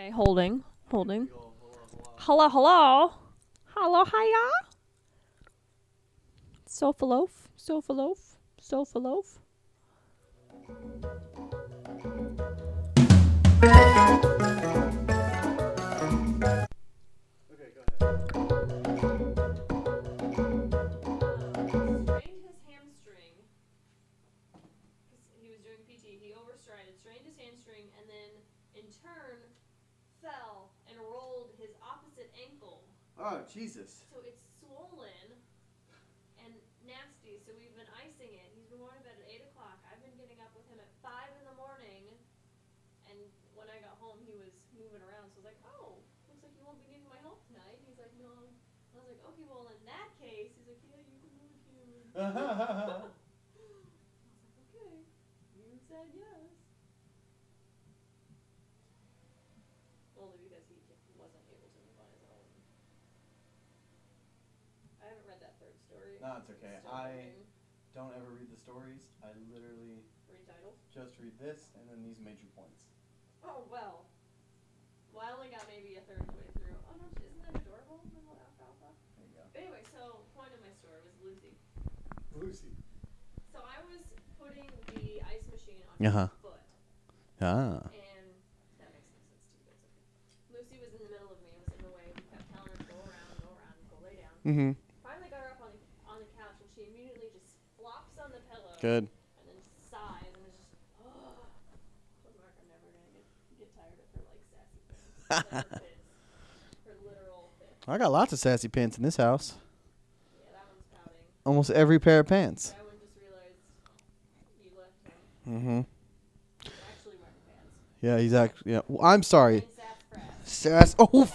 Okay, holding. Hello, hello. Hello, hiya. Sofa loaf. Okay, go ahead. Strained his hamstring. Because he was doing PT. He overstrided, strained his hamstring, and then in turn fell and rolled his opposite ankle. Oh, Jesus. So it's swollen and nasty. So we've been icing it. He's been going to bed at 8 o'clock. I've been getting up with him at 5 in the morning. And when I got home, he was moving around. So I was like, oh, looks like you won't be needing my help tonight. He's like, no. I was like, okay, well, in that case, he's like, yeah, you can move him. I was like, okay, you said yes. Only because he wasn't able to move on his own. I haven't read that third story. No, it's okay. Still I reading. don't ever read the stories. I literally Read titles? just read this and then these major points. Oh, well. Well, I only got maybe a third of the way through. Oh, no, isn't that adorable? Little alfalfa. There you go. But anyway, so point of my story was Lucy. Lucy. So I was putting the ice machine on Uh-huh. his foot. Ah. And that makes no sense to you, but it's okay. Lucy was in the middle of me and was in the way. We kept telling her to go around, and go lay down. Mm-hmm. Finally got her up on the couch, and she immediately just flops on the pillow. Good. And then sighs, and is just, oh. Mark, I'm never going to get tired of her, like, sassy things. Like her fits. Her literal fits. I got lots of sassy pants in this house. Yeah, that one's pouting. Almost every pair of pants. That one just realized you left him. Mm-hmm. He's actually wearing pants. Yeah, he's actually. Yeah. Well, I'm sorry. And sassafras. Sass. Oh.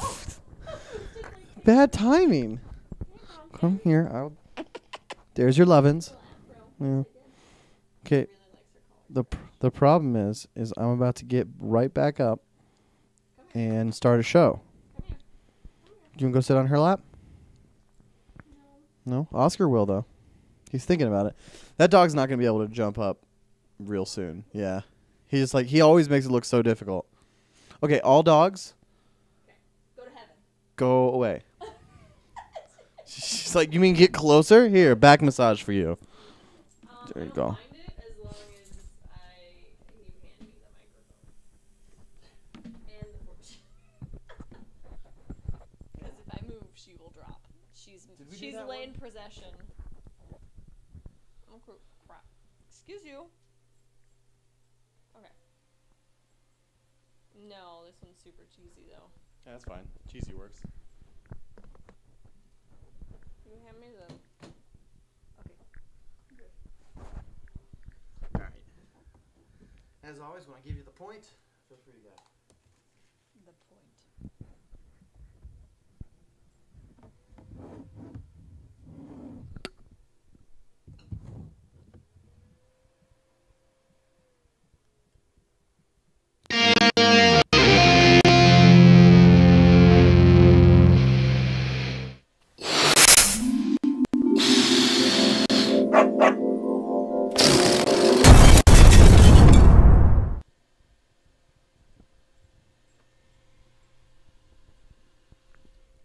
Bad timing. Come here. There's your lovin's. Yeah. Okay. The problem is I'm about to get right back up and start a show. Do you want to go sit on her lap? No. Oscar will though. He's thinking about it. That dog's not gonna be able to jump up real soon. Yeah. He's like he always makes it look so difficult. Okay, all dogs. Go to heaven. Go away. She's like, you mean get closer? Here, back massage for you. There you go. Mind it as long as you hand me the microphone. And the porch. Because if I move, she will drop. She's laying possession. Oh, crap. Excuse you. Okay. No, this one's super cheesy, though. Yeah, that's fine. Cheesy works. Can you hand me the... Okay. Good. All right. As always, when I give you the point, feel free to go. The point.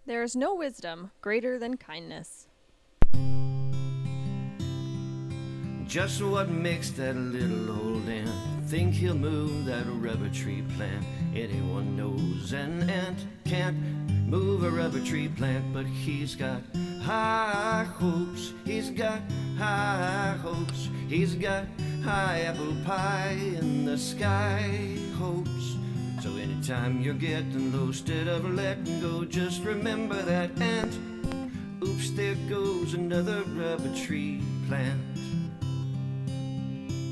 There is no wisdom greater than kindness. Just what makes that little old ant think he'll move that rubber tree plant? Anyone knows an ant can't move a rubber tree plant, but he's got high hopes. He's got high hopes. He's got high apple pie in the sky hopes. So anytime you're getting low, instead of letting go, just remember that ant. Oops, there goes another rubber tree plant.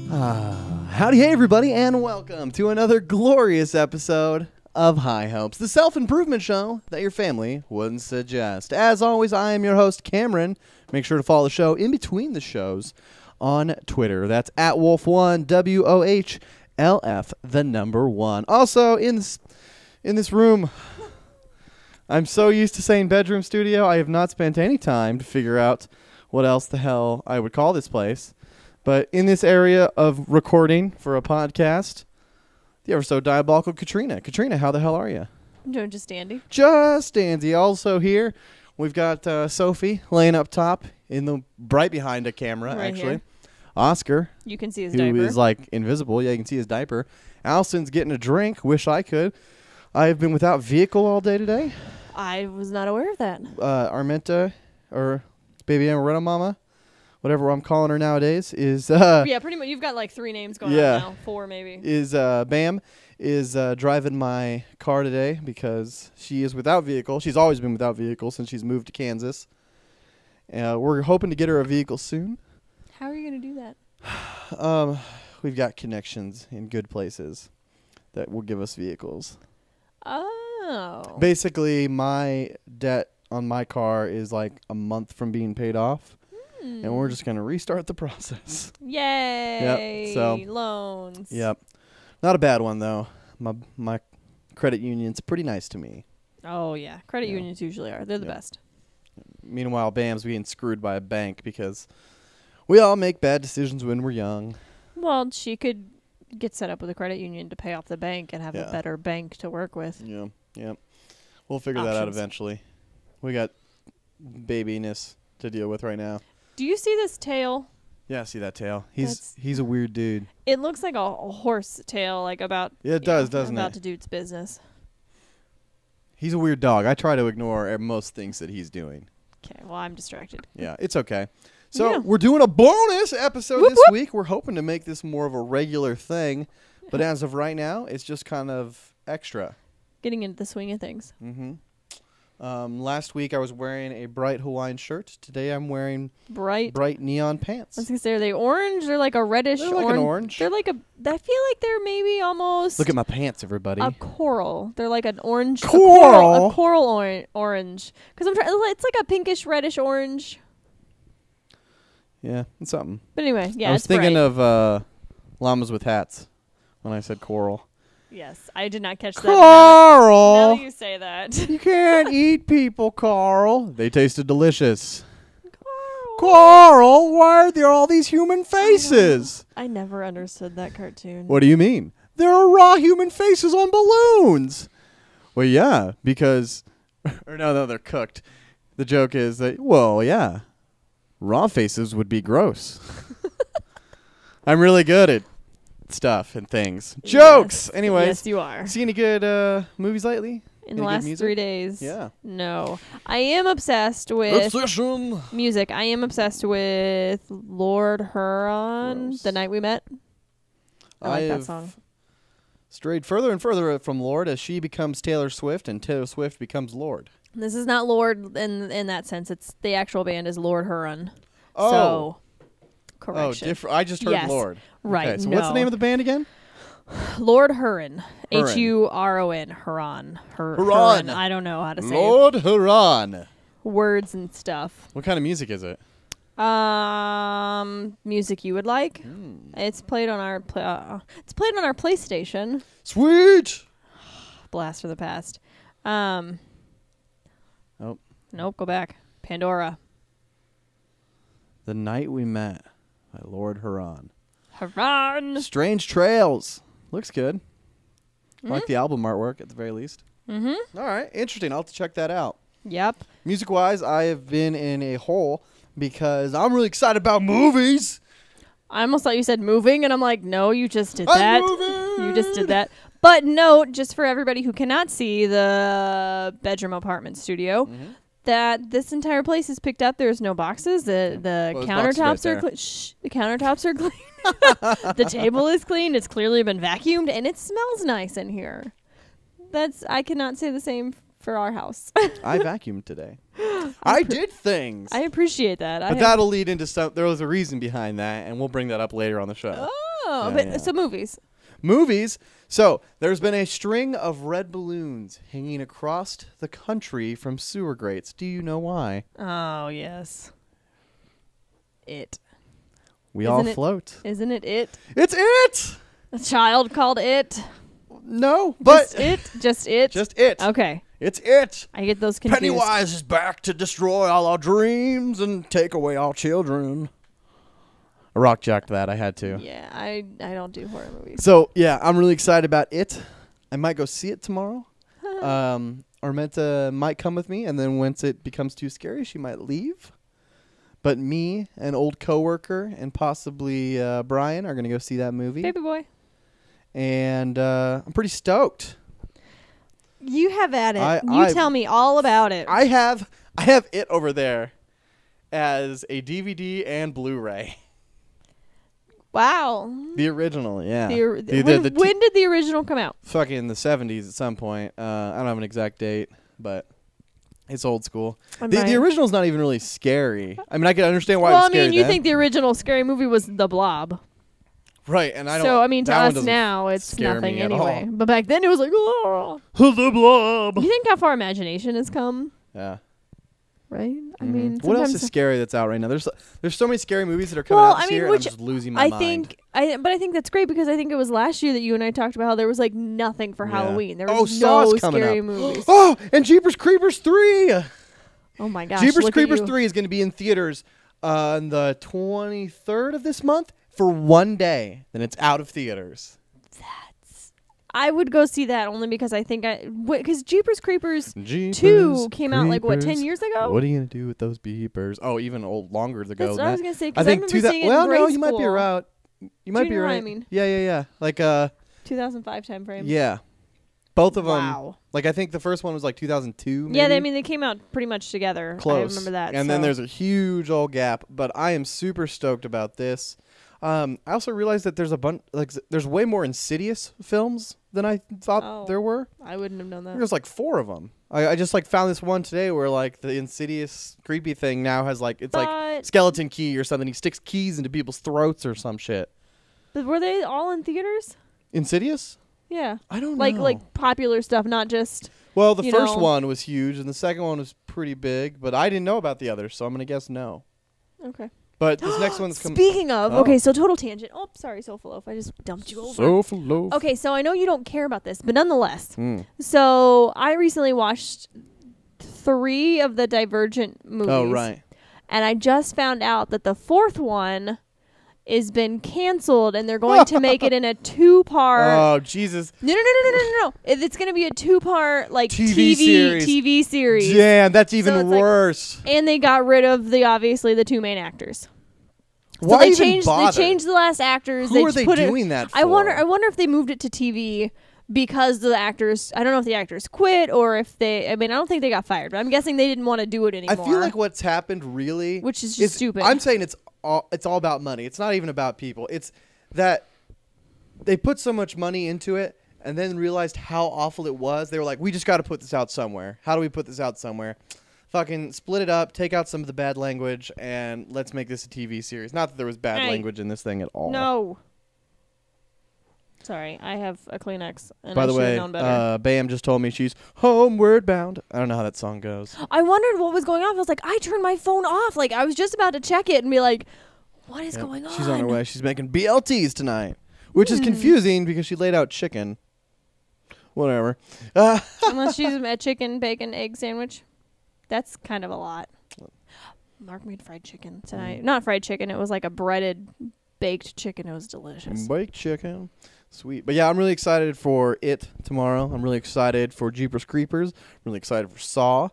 Howdy, hey everybody, and welcome to another glorious episode of High Hopes, the self-improvement show that your family wouldn't suggest. As always, I am your host, Cameron. Make sure to follow the show in between the shows on Twitter. That's at Wolf1, WOHLF, the number 1. Also, in this room, I'm so used to saying bedroom studio, I have not spent any time to figure out what else the hell I would call this place. But in this area of recording for a podcast, the ever so diabolical Katrina. Katrina, how the hell are you? I'm doing just dandy. Just dandy. Also here, we've got Sophie laying up top in the right behind a camera, Right actually. here. Oscar, You can see his who diaper. is like invisible. Yeah, you can see his diaper. Allison's getting a drink. Wish I could. I've been without vehicle all day today. I was not aware of that. Armenta, or Baby Amaretta Mama, whatever I'm calling her nowadays, is Yeah, pretty much. You've got like 3 names going yeah. on now. 4 maybe. is Bam is driving my car today because she is without vehicle. She's always been without vehicle since she's moved to Kansas. We're hoping to get her a vehicle soon. How are you going to do that? We've got connections in good places that will give us vehicles. Oh. Basically, my debt on my car is like a month from being paid off, and we're just going to restart the process. Yay. Yep, so- Loans. Yep. Not a bad one, though. My credit union's pretty nice to me. Oh, yeah. Credit Yeah. unions usually are. They're the Yeah. best. Meanwhile, Bam's being screwed by a bank because we all make bad decisions when we're young. Well, she could get set up with a credit union to pay off the bank and have Yeah. a better bank to work with. Yeah, yeah. We'll figure that out Options. eventually. We got babiness to deal with right now. Do you see this tail? Yeah, I see that tail. That's- He's a weird dude. It looks like a horse tail, like about. Yeah, it does, doesn't about it? to do its business. He's a weird dog. I try to ignore most things that he's doing. Okay, well, I'm distracted. Yeah, it's okay. So Yeah. we're doing a bonus episode Whoop, this whoop. week. We're hoping to make this more of a regular thing, but as of right now, it's just kind of extra. Getting into the swing of things. Mm-hmm. Last week I was wearing a bright Hawaiian shirt. Today I'm wearing Bright. bright neon I was pants. gonna say, are they orange? They're like a reddish They're like an orange. They're like a. I feel like they're maybe almost. Look at my pants, everybody. a coral. They're like an orange. Coral? A coral orange. Because I'm trying. It's like a pinkish reddish orange. Yeah, it's something. But anyway, yeah, I was it's thinking bright. of llamas with hats when I said coral. Yes, I did not catch that. Now Carl! that you say that. You can't eat people, Carl. They tasted delicious. Coral. Carl, why are there all these human faces? I never understood that cartoon. What do you mean? There are raw human faces on balloons. Well, yeah, because... or no, they're cooked. The joke is that, well, yeah, raw faces would be gross. I'm really good at stuff and things. Jokes! Yes. Anyways. Yes, you are. See any good movies lately? In the Any good last music? 3 days. Yeah. No. I am obsessed with Obsession. music. I am obsessed with Lord Huron, Gross. The Night We Met. I like that have song. strayed further and further from Lord as she becomes Taylor Swift and Taylor Swift becomes Lord. This is not Lord in that sense. It's the actual band is Lord Huron. Oh. So, Oh, correction. different. I just heard Yes. Lord. Right, Okay, so what's the no. name of the band again? Lord Huron. Huron. Huron. Huron. Huron. I don't know how to say Lord Huron. words and stuff. What kind of music is it? Music you would like. It's played on our it's played on our PlayStation. Sweet. Blast for the past. Oh. Nope, go back. Pandora. The Night We Met by Lord Huron. Huron. Strange Trails. Looks good. I like the album artwork at the very least. Mm-hmm. All right. Interesting. I'll have to check that out. Yep. Music-wise, I have been in a hole because I'm really excited about movies. I almost thought you said moving, and I'm like, no, you just did I'm that. moving. You just did that. But note, just for everybody who cannot see the bedroom apartment studio, that this entire place is picked up. There's no boxes. The Well, there's boxes countertops right are there. clean. Shh. The countertops are clean. The table is clean. It's clearly been vacuumed, and it smells nice in here. I cannot say the same for our house. I vacuumed today. I did things. I appreciate that. But that'll lead into some. There was a reason behind that, and we'll bring that up later on the show. Oh, Yeah, but yeah. so movies. Movies. So there's been a string of red balloons hanging across the country from sewer grates. Do you know why? Oh yes. It. We Isn't all it- float. Isn't it it? It's it. A child called it. No, but Just it. Just it. just it. Okay. It's it. I get those confused. Pennywise is back to destroy all our dreams and take away our children. I rock jacked that. I had to. Yeah, I don't do horror movies. So, yeah, I'm really excited about it. I might go see it tomorrow. Armenta might come with me, and then once it becomes too scary, she might leave. But me, an old coworker, and possibly Brian are going to go see that movie. Baby boy. And I'm pretty stoked. You have at it. Tell me all about it. I have it over there as a DVD and Blu-ray. Wow. The original, yeah. When did the original come out? Fucking in the 70s at some point. I don't have an exact date, but it's old school. The original's not even really scary. I mean, I can understand why it was scary. Well, I mean, you think the original scary movie was The Blob. Right, and I don't. So, I mean, to us now, it's nothing anyway. But back then, it was like, oh. The Blob. You think how far imagination has come? Yeah. Right? I mean, what else is scary that's out right now? There's so many scary movies that are coming out this year, and I'm just losing my mind. But I think that's great because I think it was last year that you and I talked about how there was like nothing for Halloween. There was no scary movies. Oh, and Jeepers Creepers 3. Oh my gosh. Jeepers Creepers 3 is going to be in theaters on the 23rd of this month for one day. Then it's out of theaters. I would go see that only because I think because Jeepers Creepers 2 came out like 10 years ago. What are you gonna do with those beepers? Oh, even longer ago. That's what I was gonna say. I think you might be right. You might be right. I mean. Yeah. Like 2005 time frame. Yeah, both of them. Wow. Like I think the first one was like 2002. Maybe? Yeah, they came out pretty much together. Close. I remember that. And then there's a huge old gap, but I am super stoked about this. I also realized that there's way more Insidious films than I thought there were. I wouldn't have known that. There's like 4 of them. I just like found this one today where like the Insidious creepy thing now has like like skeleton key or something. He sticks keys into people's throats or some shit. But were they all in theaters? Insidious? Yeah. I don't know. Like popular stuff, not just. Well, the first one was huge and the second one was pretty big, but I didn't know about the others, so I'm gonna guess no. Okay. But this next one's coming. Speaking of, okay, so total tangent. Oh, sorry, Sofa Loaf. I just dumped you over. Sofa Loaf. Okay, so I know you don't care about this, but nonetheless. So I recently watched 3 of the Divergent movies. Oh, right. And I just found out that the 4th one has been canceled, and they're going to make it in a 2-part. Oh, Jesus. No. It's going to be a 2-part like TV series. Damn, that's even worse. And they got rid of obviously the 2 main actors. Why they even changed, bother? They changed the last actors. Who are they doing that for? I wonder if they moved it to TV because the actors. I don't know if the actors quit or if they. I mean, I don't think they got fired, but I'm guessing they didn't want to do it anymore. I feel like what's happened really, which is just stupid. I'm saying it's all about money. It's not even about people. It's that they put so much money into it and then realized how awful it was. They were like, we just got to put this out somewhere. How do we put this out somewhere? Fucking split it up, take out some of the bad language, and let's make this a TV series. Not that there was bad language in this thing at all. No. Sorry, I have a Kleenex. And By the way, Bam just told me she's homeward bound. I don't know how that song goes. I wondered what was going on. I was like, I turned my phone off. Like, I was just about to check it and be like, what is going on? She's on her way. She's making BLTs tonight, which is confusing because she laid out chicken. Whatever. Unless she's a chicken, bacon, egg sandwich. That's kind of a lot. Mark made fried chicken tonight. Not fried chicken. It was like a breaded, baked chicken. It was delicious. Baked chicken. Sweet. But yeah, I'm really excited for it tomorrow. I'm really excited for Jeepers Creepers. I'm really excited for Saw.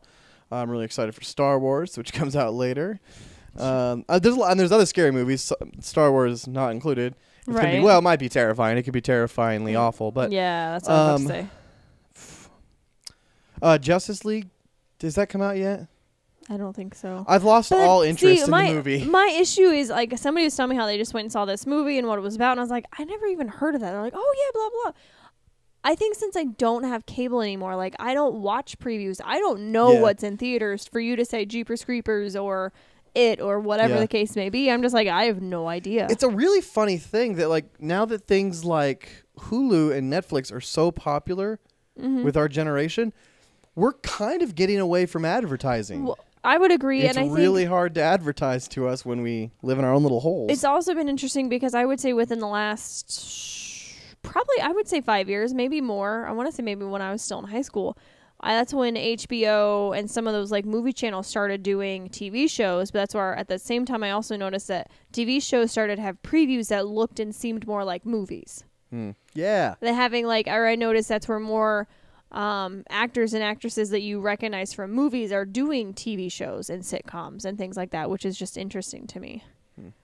I'm really excited for Star Wars, which comes out later. There's other scary movies. Star Wars not included. It's gonna be, it might be terrifying. It could be terrifyingly awful. But yeah, that's what I was about to say. Justice League. Does that come out yet? I don't think so. I've lost all interest in the movie. My issue is, like, somebody was telling me how they just went and saw this movie and what it was about, and I was like, I never even heard of that. They're like, oh, yeah, blah, blah. I think since I don't have cable anymore, like, I don't watch previews. I don't know what's in theaters for you to say Jeepers Creepers or It or whatever the case may be. I'm just like, I have no idea. It's a really funny thing that, like, now that things like Hulu and Netflix are so popular with our generation, we're kind of getting away from advertising. Well, I would agree. It's really hard to advertise to us when we live in our own little holes. It's also been interesting because I would say within the last, probably I would say 5 years, maybe more. I want to say maybe when I was still in high school. That's when HBO and some of those like movie channels started doing TV shows. But that's where at the same time I also noticed that TV shows started to have previews that looked and seemed more like movies. Yeah. They're having like, or I noticed that's where more actors and actresses that you recognize from movies are doing TV shows and sitcoms and things like that, which is just interesting to me.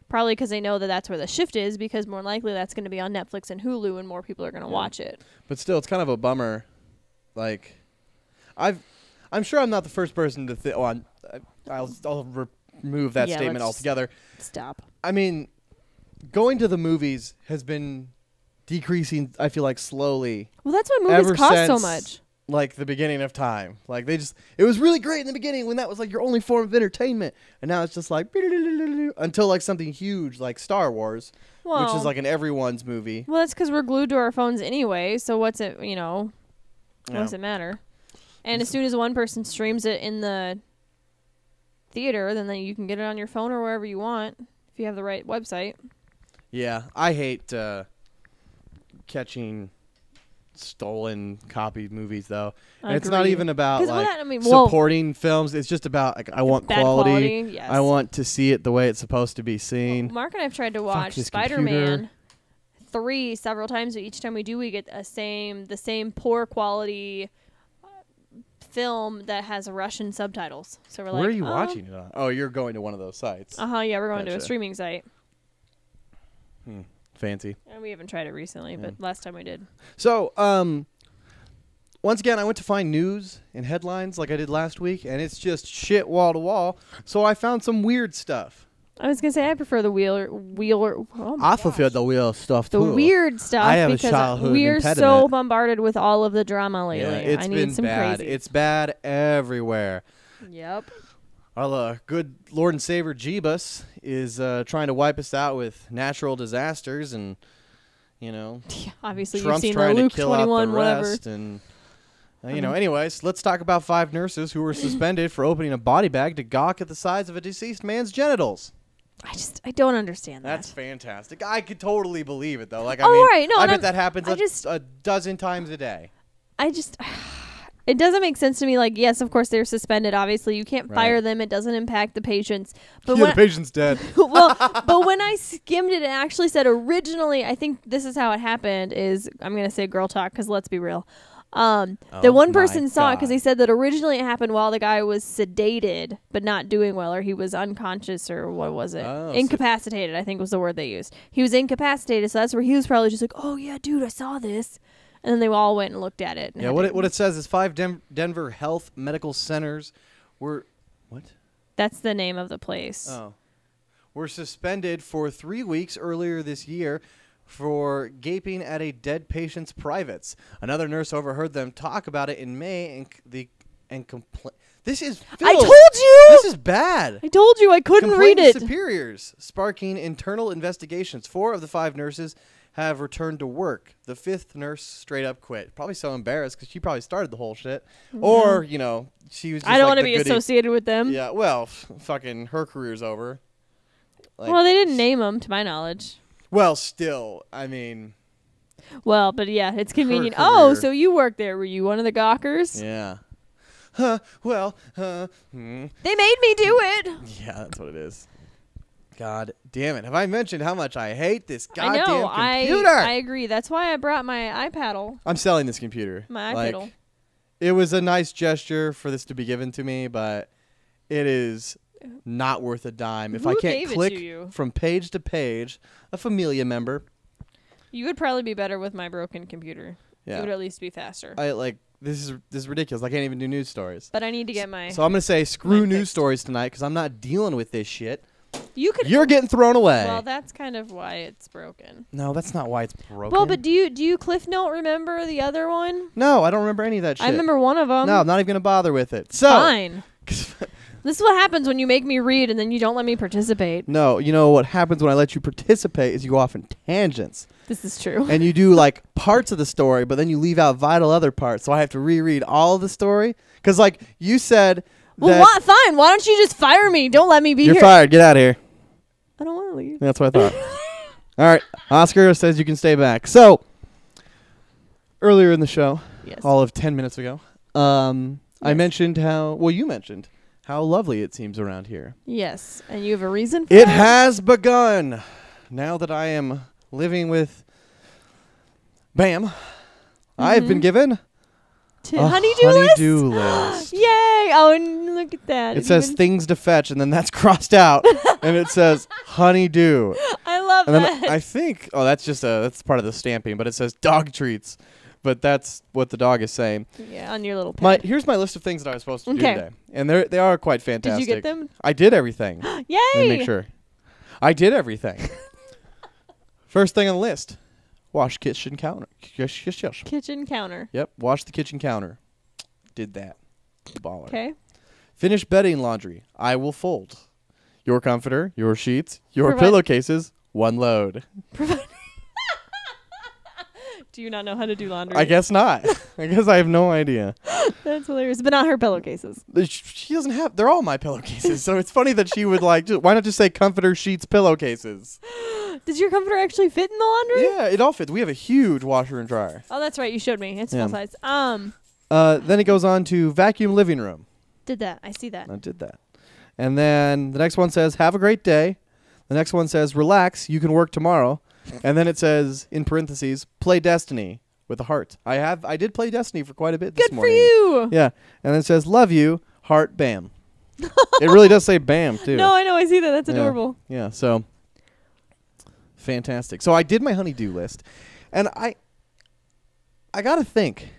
Probably because they know that that's where the shift is, because more likely that's going to be on Netflix and Hulu and more people are going to watch it. But still, it's kind of a bummer. Like, I'm sure I'm not the first person to think. Oh, I'll remove that statement altogether. Stop. I mean, going to the movies has been decreasing, I feel like, slowly. Well, that's why movies cost so since, much. Like, the beginning of time. Like, it was really great in the beginning when that was, like, your only form of entertainment. And now it's just, like, until, like, something huge, like Star Wars, which is, like, an everyone's movie. Well, that's because we're glued to our phones anyway, so what's it, what does it matter? And as soon as one person streams it in the theater, then you can get it on your phone or wherever you want, if you have the right website. Yeah, I hate catching stolen copied movies, though. And it's not even about supporting films. It's just about, like, I want quality. Yes. I want to see it the way it's supposed to be seen. Well, Mark and I have tried to watch Spider-Man 3 several times, but each time we do, we get the same poor quality film that has Russian subtitles. So we're like, where are you watching it on? Oh, you're going to one of those sites. Yeah, we're going to a streaming site. Fancy. And we haven't tried it recently, but last time we did. So, once again, I went to find news and headlines like I did last week, and it's just shit wall to wall. So I found some weird stuff. I was gonna say I prefer the wheeler. I prefer the wheel stuff too. The weird stuff. I have because a childhood we're impediment. so bombarded with all of the drama lately. Yeah, I need some bad. crazy. It's bad everywhere. Yep. Our good Lord and Savior Jeebus is trying to wipe us out with natural disasters, and obviously Trump's you've seen trying the Luke to kill 21 out the whatever. rest, and anyways, let's talk about 5 nurses who were suspended for opening a body bag to gawk at the size of a deceased man's genitals. I don't understand that. That's fantastic. I could totally believe it, though. Like, right. No, I bet that happens a dozen times a day. It doesn't make sense to me. Like, yes, of course they're suspended. Obviously, you can't fire them. It doesn't impact the patients. But the patient's dead. But when I skimmed it, it actually said originally, I think this is how it happened, is, I'm going to say girl talk, because let's be real. The one person saw it because he said that originally it happened while the guy was sedated but not doing well, or he was unconscious, or what was it? Incapacitated, I think was the word they used. He was incapacitated, so that's where he was probably just like, oh yeah, dude, I saw this. And then they all went and looked at it. Yeah, what it says is 5 Denver Health Medical Centers were... What? That's the name of the place. Oh. Were suspended for 3 weeks earlier this year for gaping at a dead patient's privates. Another nurse overheard them talk about it in May and complain. This is... I told you! This is bad. I told you I couldn't read it. Superiors, sparking internal investigations. 4 of the 5 nurses have returned to work. The 5th nurse straight up quit. Probably so embarrassed because she probably started the whole shit. Mm-hmm. Or, she was just I don't want to be associated with them. Yeah, well, fucking her career's over. Like, well, they didn't name them, to my knowledge. Well, still, I mean... Well, but yeah, it's convenient. Oh, so you worked there. Were you one of the gawkers? Yeah. They made me do it. Yeah, that's what it is. God damn it. Have I mentioned how much I hate this goddamn computer? I agree. That's why I brought my iPad. I'm selling this computer. My iPad. It was a nice gesture for this to be given to me, but it is not worth a dime. If I can't click from page to page, a Familia member. You would probably be better with my broken computer. Yeah. It would at least be faster. This is ridiculous. I can't even do news stories. But I need to get my... So I'm going to say screw news stories tonight because I'm not dealing with this shit. You're getting thrown away. Well, that's kind of why it's broken. No, that's not why it's broken. Well, but do you Cliff Note remember the other one? No, I don't remember any of that shit. I remember one of them. No, I'm not even going to bother with it. So fine. This is what happens when you make me read and then you don't let me participate. No, what happens when I let you participate is you go off in tangents. This is true. And you do parts of the story, but then you leave out vital other parts. So I have to reread all of the story. Because you said... Well, fine. Why don't you just fire me? Don't let me be here. You're fired. Get out of here. I don't want to leave. That's what I thought. All right. Oscar says you can stay back. So, earlier in the show, all of 10 minutes ago, I mentioned you mentioned how lovely it seems around here. Yes. And you have a reason for it? It has begun. Now that I am living with Bam, I've been given honeydew list. Yay! Oh, and look at that. It says things to fetch, and then that's crossed out, and it says honeydew. I love And then that. I think, that's part of the stamping, but it says dog treats. But that's what the dog is saying. Yeah, on your little pad. Here's my list of things that I was supposed to do Okay. today. And they are quite fantastic. Did you get them? I did everything. Yay! Let me make sure. I did everything. First thing on the list. Wash kitchen counter. Kitchen counter. Yep, wash the kitchen counter. Did that. Baller. Okay. Finish bedding laundry. I will fold. Your comforter, your sheets, your Provide- pillowcases, one load. Do you not know how to do laundry? I guess not. I guess I have no idea. That's hilarious. But not her pillowcases. She doesn't have. They're all my pillowcases. So it's funny that she would why not just say comforter, sheets, pillowcases? Does your comforter actually fit in the laundry? Yeah, it all fits. We have a huge washer and dryer. Oh, that's right. You showed me. It's Yeah. full size. Then it goes on to vacuum living room. Did that. I see that. I did that. And then the next one says, have a great day. The next one says, relax, you can work tomorrow. And then it says, in parentheses, play Destiny with a heart. I did play Destiny for quite a bit this Good morning. for you. Yeah. And then it says, love you, heart, bam. It really does say bam, too. No, I know. I see that. That's Yeah. adorable. Yeah, so fantastic. So I did my honeydew list. And I got to think,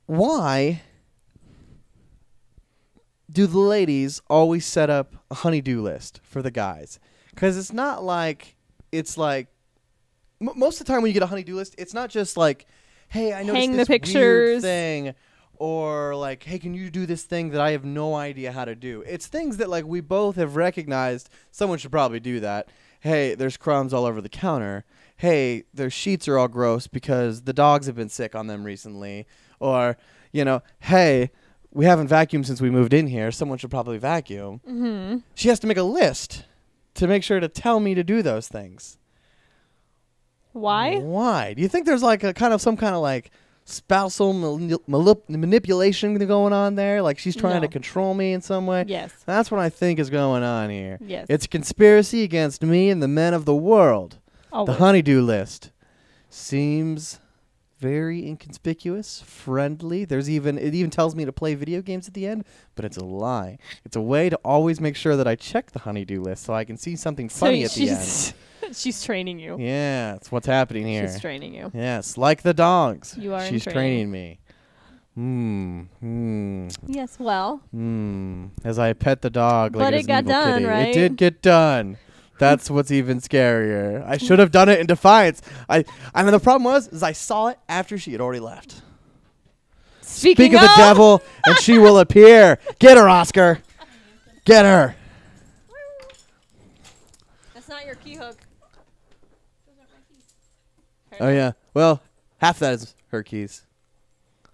why do the ladies always set up a honeydew list for the guys? Because it's not like it's like most of the time when you get a honeydew list, it's not just like, hey, I noticed Hang the this weird pictures. thing, or like, hey, can you do this thing that I have no idea how to do? It's things that like we both have recognized. Someone should probably do that. Hey, there's crumbs all over the counter. Hey, their sheets are all gross because the dogs have been sick on them recently. Or, hey, we haven't vacuumed since we moved in here. Someone should probably vacuum. Mm-hmm. She has to make a list to make sure to tell me to do those things. Why? Why? Do you think there's like some kind of like spousal manipulation going on there? Like she's trying to No. control me in some way? Yes. That's what I think is going on here. Yes. It's a conspiracy against me and the men of the world. Always. The honeydew list seems very inconspicuous, friendly. It even tells me to play video games at the end, but it's a lie. It's a way to always make sure that I check the honeydew list so I can see something funny at the end. She's training you. Yeah, that's what's happening here. She's training you. Yes, like the dogs. You are in She's training. training me. Yes, well. As I pet the dog But like it it's an got evil done, kitty. right? It did get done. That's what's even scarier. I should have done it in defiance. I mean, the problem was I saw it after she had already left. Speaking Speak of the devil, and she will appear. Get her, Oscar. Get her. That's not your key hook. Oh, yeah. Well, half that is her keys.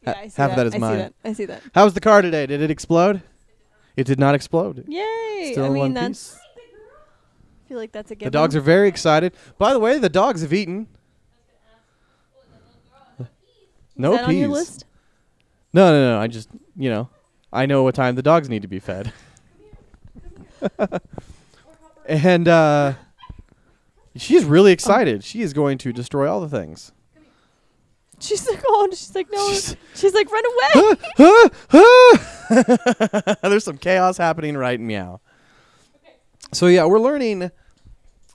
Yeah, I see half of that is I mine. See that. I see that. How was the car today? Did it explode? It did not explode. Yay! Still I in mean, one that's. piece. I feel like that's a given. The dogs are very excited. By the way, the dogs have eaten. No Is that peas. on your list? No. I just, I know what time the dogs need to be fed. And she's really excited. She is going to destroy all the things. She's like, oh, she's like, no. She's like, run away. There's some chaos happening right meow. So yeah, we're learning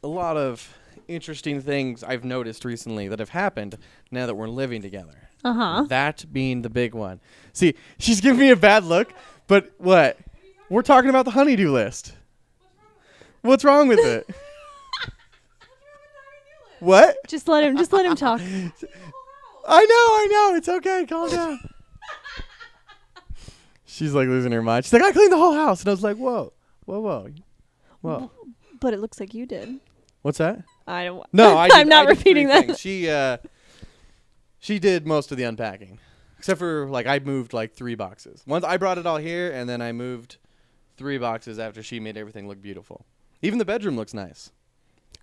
a lot of interesting things I've noticed recently that have happened now that we're living together. Uh-huh. That being the big one. See, she's giving me a bad look, but what? We're talking about the honeydew list. What's wrong with it? What? Just let him talk. I know. It's okay. Calm down. She's like losing her mind. She's like, I cleaned the whole house. And I was like, whoa. But it looks like you did. What's that? I don't. No, I'm not repeating that. Things. She did most of the unpacking. Except for, I moved, 3 boxes. Once I brought it all here, and then I moved 3 boxes after she made everything look beautiful. Even the bedroom looks nice.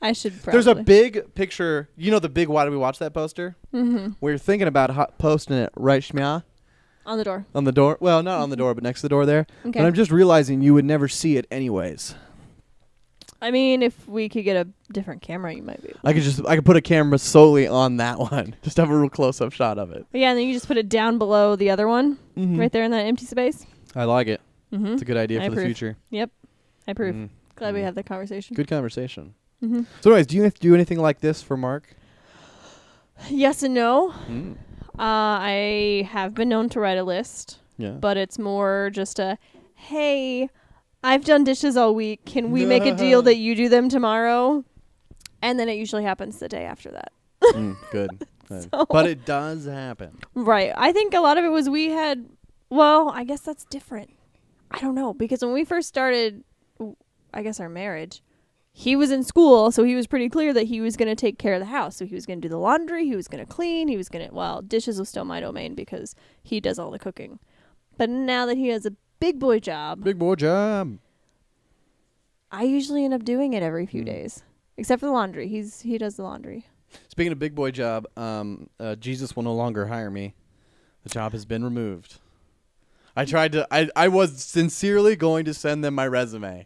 I should probably. There's a big picture. You know the big Why Do We Watch That poster? Mm-hmm. We're thinking about posting it right shmya On the door. on the door. Well, not on the door, but next to the door there. Okay. But I'm just realizing you would never see it anyways. I mean, if we could get a different camera, you might be. I could put a camera solely on that one. Just have a real close-up shot of it. Yeah, and then you just put it down below the other one, right there in that empty space. I like it. Mm-hmm. It's a good idea I for the approve. future. Yep, I approve. Glad we had that conversation. Good conversation. Mm-hmm. So anyways, do you do anything like this for Mark? Yes and no. I have been known to write a list. Yeah. But it's more just a, hey, I've done dishes all week. Can we make a deal that you do them tomorrow? And then it usually happens the day after that. Good. So, but it does happen. Right. I think a lot of it was well, I guess that's different. I don't know. Because when we first started, I guess our marriage, he was in school, so he was pretty clear that he was going to take care of the house. So he was going to do the laundry, he was going to clean, he was going to, dishes was still my domain because he does all the cooking. But now that he has a big boy job, I usually end up doing it every few days. Except for the laundry. He does the laundry. Speaking of big boy job, Jesus will no longer hire me. The job has been removed. I was sincerely going to send them my resume.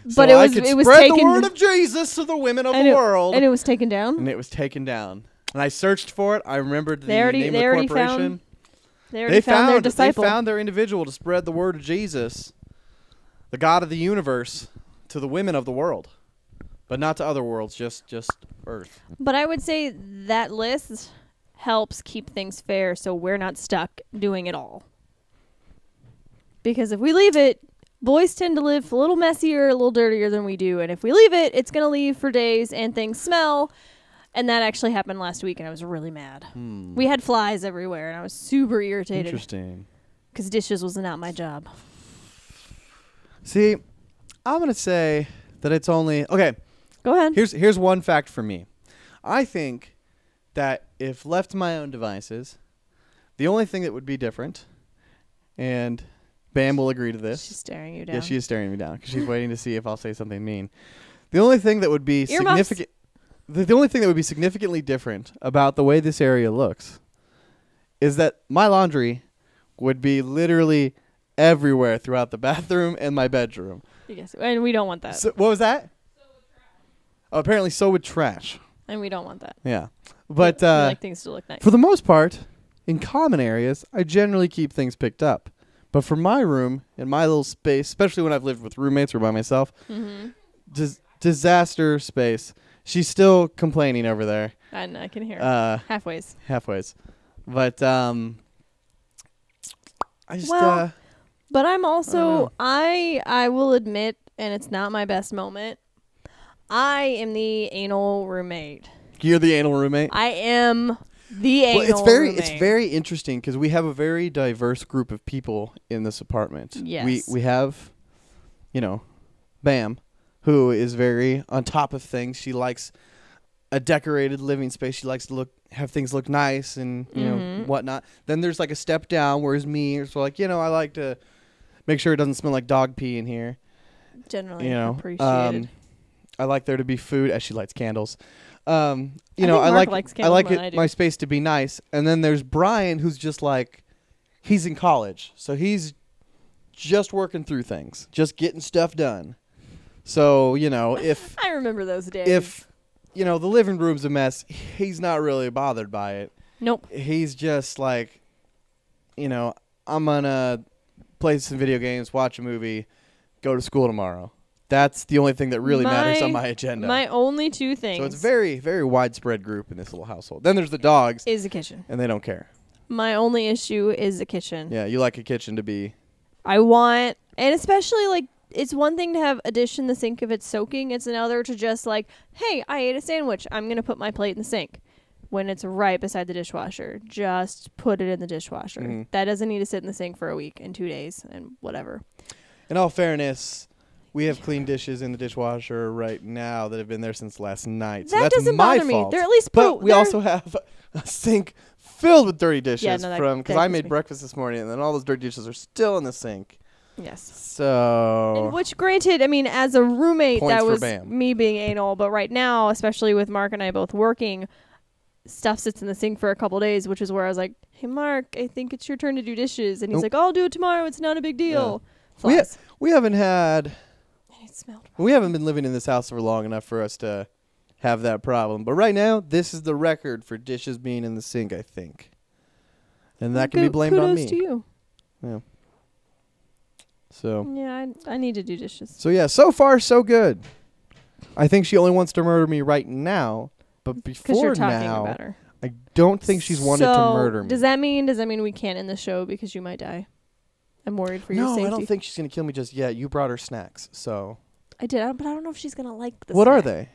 But so it was I could it was spread taken the word of Jesus to the women of the world. And it was taken down? And it was taken down. And I searched for it. I remembered the name of the corporation. They already found their disciple. They found their individual to spread the word of Jesus, the God of the universe, to the women of the world. But not to other worlds, just Earth. But I would say that list helps keep things fair so we're not stuck doing it all. Because if we leave it, boys tend to live a little messier, a little dirtier than we do. And if we leave it, it's going to leave for days and things smell. And that actually happened last week, and I was really mad. We had flies everywhere, and I was super irritated. Interesting. Because dishes was not my job. See, I'm going to say that it's only... Okay. Go ahead. Here's one fact for me. I think that if left to my own devices, the only thing that would be different, and Bam will agree to this. She's staring you down. Yeah, she is staring me down because she's waiting to see if I'll say something mean. The only thing that would be significant... The only thing that would be significantly different about the way this area looks is that my laundry would be literally everywhere throughout the bathroom and my bedroom. Yes, and we don't want that. So, what was that? Oh, apparently so would trash. And we don't want that. Yeah. But we like things to look nice. For the most part, in common areas, I generally keep things picked up. But for my room, in my little space, especially when I've lived with roommates or by myself, disaster space. She's still complaining over there. I can hear her. Halfways. But I just but I'm also I will admit, and it's not my best moment, I am the anal roommate. You're the anal roommate? I am the anal roommate. It's very interesting because we have a very diverse group of people in this apartment. Yes. We have, Bam, who is very on top of things. She likes a decorated living space. She likes to have things look nice and whatnot. Then there's like a step down, whereas me, so I like to make sure it doesn't smell like dog pee in here. Generally appreciated. I like there to be food as she lights candles. I like my space to be nice. And then there's Brian, who's just like, he's in college, so he's just working through things, just getting stuff done. So, if... I remember those days. If, the living room's a mess, he's not really bothered by it. Nope. He's just like, I'm going to play some video games, watch a movie, go to school tomorrow. That's the only thing that really matters on my agenda. My only two things. So it's a very, very widespread group in this little household. Then there's the dogs. Is the kitchen. And they don't care. My only issue is the kitchen. Yeah, you like a kitchen to be... I want... And especially, it's one thing to have a dish in the sink if it's soaking. It's another to just hey, I ate a sandwich. I'm going to put my plate in the sink. When it's right beside the dishwasher, just put it in the dishwasher. Mm-hmm. That doesn't need to sit in the sink for a week and 2 days and whatever. In all fairness, we have clean dishes in the dishwasher right now that have been there since last night. So that that's doesn't my bother fault. me. They're at least but we also have a sink filled with dirty dishes because I made breakfast this morning, and then all those dirty dishes are still in the sink. Yes. So... And which, granted, as a roommate, Points that was Bam. me being anal. But right now, especially with Mark and I both working, stuff sits in the sink for a couple days, which is where I was like, hey, Mark, I think it's your turn to do dishes. And he's like, I'll do it tomorrow. It's not a big deal. Yeah. We haven't had... smelled. We haven't been living in this house for long enough for us to have that problem. But right now, this is the record for dishes being in the sink, I think. And that can be blamed on me. Kudos to you. Yeah. So. Yeah, I need to do dishes. So yeah, so far so good. I think she only wants to murder me right now, but Because before you're talking now, about her. I don't think she's wanted to murder me. Does that mean we can't end the show because you might die? I'm worried for your safety. No, I don't think she's gonna kill me just yet. You brought her snacks, so. I did, but I don't know if she's gonna like the What are snack. they?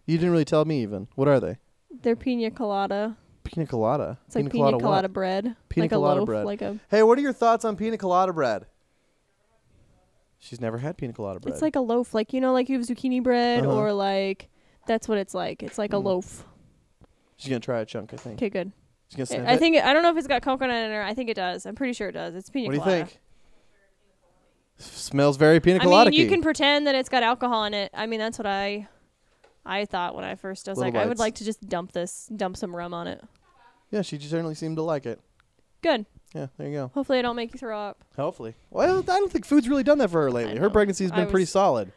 You didn't really tell me even. What are they? They're pina colada. Pina colada. It's like pina colada bread. Pina like colada a loaf, bread. Like a. Hey, what are your thoughts on pina colada bread? She's never had pina colada bread. It's like a loaf, like you have zucchini bread, Uh-huh. or like that's what it's like. It's like a loaf. She's gonna try a chunk, I think. Okay, good. She's gonna sniff I it. think I don't know if it's got coconut in it. I think it does. I'm pretty sure it does. It's pina What do you colada. think? Smells very pina I colada. mean, you can pretend that it's got alcohol in it. I mean, that's what I thought when I first. I was Little like, I would bites. like to just dump some rum on it. Yeah, she certainly seemed to like it. Good. Yeah, there you go. Hopefully, I don't make you throw up. Hopefully. Well, I don't think food's really done that for her lately. Her know. pregnancy's been pretty solid.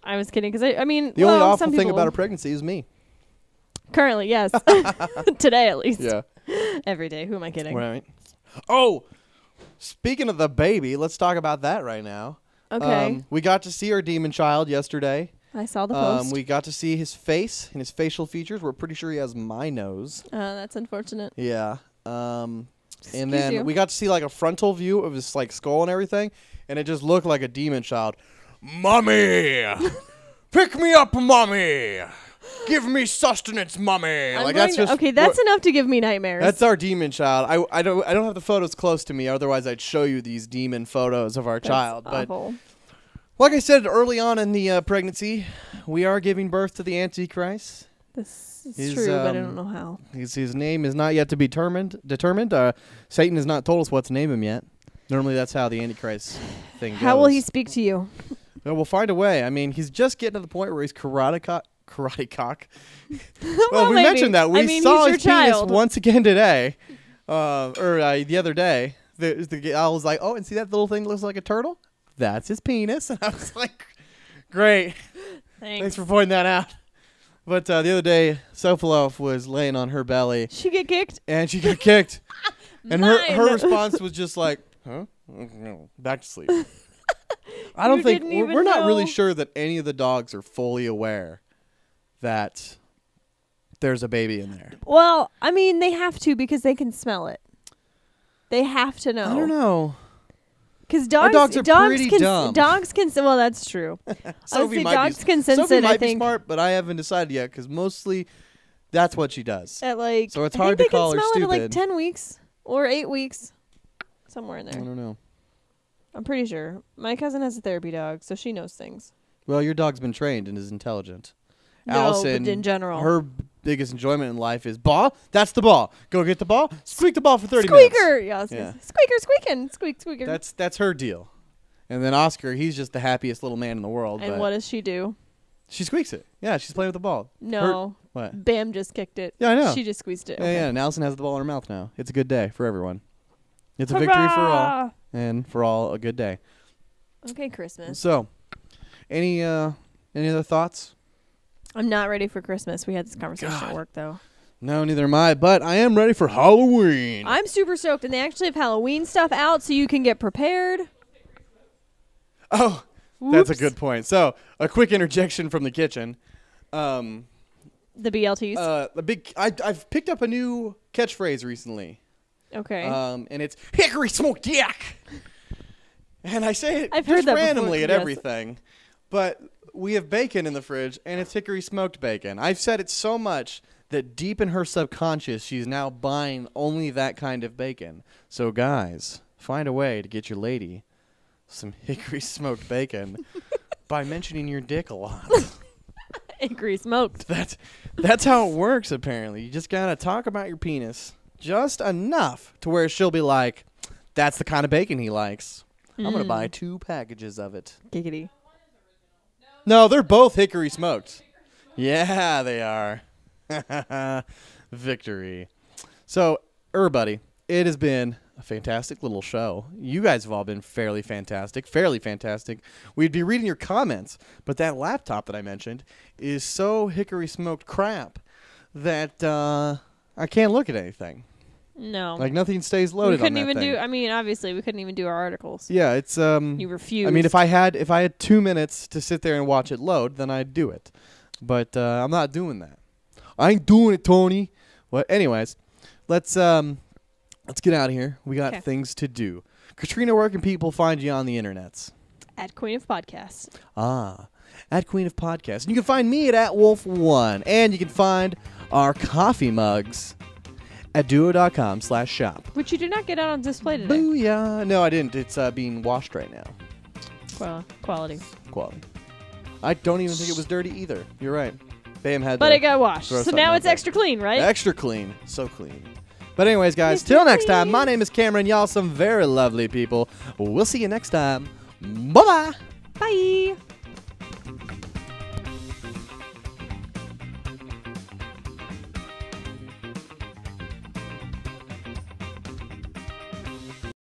I was kidding because I mean, The only awful some thing people- about her pregnancy is me. currently, yes, today at least. Yeah. Every day. Who am I kidding? Right. Oh, speaking of the baby, let's talk about that right now. Okay. We got to see our demon child yesterday. I saw the post. We got to see his face and his facial features. We're pretty sure he has my nose. That's unfortunate. Yeah. And Excuse then you. we got to see like a frontal view of his like skull and everything, and it just looked like a demon child. Mommy, pick me up, mommy. Give me sustenance, mommy. That's enough to give me nightmares. That's our demon child. I don't have the photos close to me, otherwise I'd show you these demon photos of our child. Awful. But like I said early on in the pregnancy, we are giving birth to the Antichrist. This is His, true, but I don't know how. His name is not yet to be determined. Satan has not told us what to name him yet. Normally that's how the Antichrist thing goes. How will he speak to you? Well, we'll find a way. I mean, he's just getting to the point where he's karate cock. Well, we maybe. mentioned that. We I mean, saw he's his your penis child. once again today, or the other day. I was like, oh, and see that little thing that looks like a turtle? That's his penis. And I was like, great. Thanks for pointing that out. But the other day, Sophalof was laying on her belly. She get kicked? And she got kicked. And her Mine. response was just like, huh? Back to sleep. I don't think didn't even we're not really know. sure that any of the dogs are fully aware that there's a baby in there. Well, I mean, they have to because they can smell it. They have to know. I don't know. Because Our dogs dogs are pretty can dumb. Dogs can. Well, that's true. Sophie might dogs be, can sense Sophie it. might I think be smart, but I haven't decided yet because mostly that's what she does. at like. So it's I hard think to call her they can smell it at like stupid. 10 weeks or 8 weeks, somewhere in I there. don't know. I'm pretty sure. My cousin has a therapy dog, so she knows things. Well, your dog's been trained and is intelligent. No, Allison, but in general. her biggest enjoyment in life is ball. That's the ball. Go get the ball. Squeak the ball for 30 minutes. Squeaker! Yes, Yeah. Squeaker, squeaking. Squeak, squeaker. That's her deal. And then Oscar, he's just the happiest little man in the world. and but what does she do? she squeaks it. Yeah, she's playing with the ball. No. What? Bam just kicked it. Yeah, I know. She just squeezed it. Yeah, Okay. yeah. And Allison has the ball in her mouth now. It's a good day for everyone. It's a victory for all, Hurrah! and for all a good day. Okay, Christmas. So, any other thoughts? I'm not ready for Christmas. We had this conversation God. at work, though. No, neither am I. But I am ready for Halloween. I'm super stoked, and they actually have Halloween stuff out, so you can get prepared. Oh, that's a Whoops. good point. So, a quick interjection from the kitchen. The BLTs. I've picked up a new catchphrase recently. Okay. And it's hickory smoked yak. And I say it I've just heard that randomly before, at yes. everything. But we have bacon in the fridge, and it's hickory smoked bacon. I've said it so much that deep in her subconscious, she's now buying only that kind of bacon. So, guys, find a way to get your lady some hickory smoked bacon by mentioning your dick a lot. Hickory smoked. That's how it works, apparently. You just got to talk about your penis just enough to where she'll be like, that's the kind of bacon he likes. I'm going to buy 2 packages of it. Giggity. No, they're both hickory smoked. Yeah, they are. Victory. So, everybody, it has been a fantastic little show. You guys have all been fairly fantastic. We'd be reading your comments, but that laptop that I mentioned is so hickory smoked crap that I can't look at anything. No. Like nothing stays loaded. We couldn't on that even thing. do. I mean, obviously, we couldn't even do our articles. Yeah, it's You refused. I mean, if I had 2 minutes to sit there and watch it load, then I'd do it. But I'm not doing that. I ain't doing it, Tony. Well, anyways, let's get out of here. We got 'Kay. things to do. Katrina, where can people find you on the internets? At Queen of Podcasts. At Queen of Podcasts. And you can find me at @Wolf1. And you can find our coffee mugs at duo.com/shop. Which you did not get out on display today. Booyah. No, I didn't. It's being washed right now. Quality. Quality. I don't even think it was dirty either. You're right. Bam had But to it got washed. throw So something now out it's there. extra clean, right? Extra clean. So clean. But anyways, guys, Mr. till next time, my Clean. name is Cameron. Y'all some very lovely people. We'll see you next time. Bye-bye. Bye.